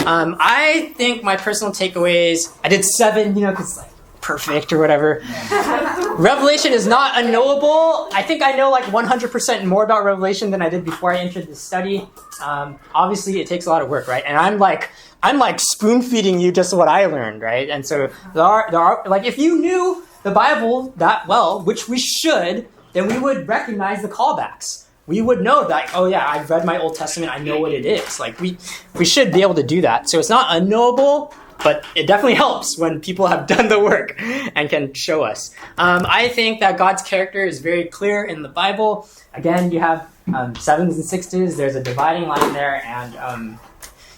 I think my personal takeaways, I did 7, because perfect or whatever. Revelation is not unknowable. I think I know 100% more about Revelation than I did before I entered this study. Obviously, it takes a lot of work, right? And I'm spoon feeding you just what I learned, right? And so there are if you knew the Bible that well, which we should, then we would recognize the callbacks. We would know that, oh yeah, I've read my Old Testament, I know what it is. We should be able to do that. So it's not unknowable, but it definitely helps when people have done the work and can show us. I think that God's character is very clear in the Bible. Again, you have 7s and 6s. There's a dividing line there, and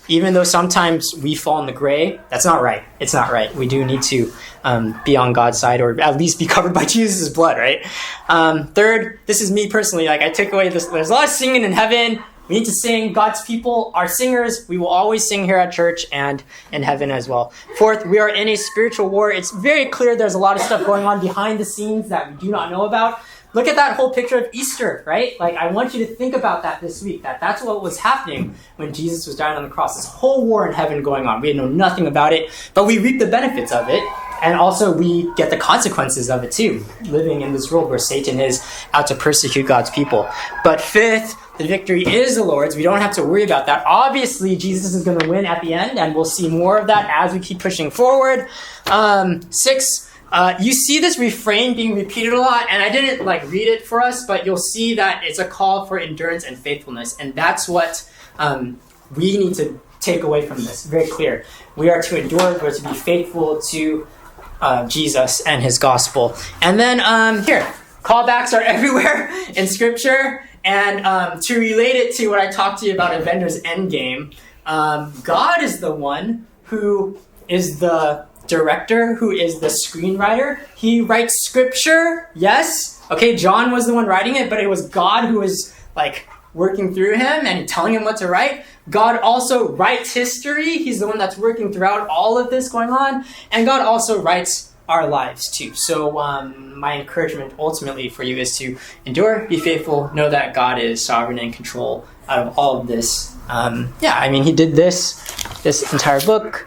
even though sometimes we fall in the gray, that's not right. It's not right. We do need to be on God's side, or at least be covered by Jesus' blood, right? Third, this is me personally. I took away this. There's a lot of singing in heaven. We need to sing. God's people are singers. We will always sing here at church and in heaven as well. Fourth, we are in a spiritual war. It's very clear there's a lot of stuff going on behind the scenes that we do not know about. Look at that whole picture of Easter, right? I want you to think about that this week, that's what was happening when Jesus was dying on the cross. This whole war in heaven going on. We know nothing about it, but we reap the benefits of it. And also we get the consequences of it too, living in this world where Satan is out to persecute God's people. But fifth, the victory is the Lord's. We don't have to worry about that. Obviously, Jesus is going to win at the end, and we'll see more of that as we keep pushing forward. 6, you see this refrain being repeated a lot, and I didn't read it for us, but you'll see that it's a call for endurance and faithfulness, and that's what we need to take away from this. Very clear. We are to endure, we're to be faithful to Jesus and his gospel. And then here, callbacks are everywhere in Scripture, and to relate it to what I talked to you about Avengers Endgame, God is the one who is the director, who is the screenwriter. He writes Scripture, yes. Okay, John was the one writing it, but it was God who was working through him and telling him what to write. God also writes history. He's the one that's working throughout all of this going on. And God also writes our lives too. So my encouragement ultimately for you is to endure, be faithful, know that God is sovereign and in control out of all of this. He did this entire book.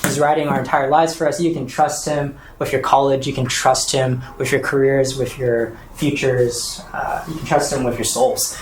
He's writing our entire lives for us. You can trust him with your college. You can trust him with your careers, with your futures. You can trust him with your souls.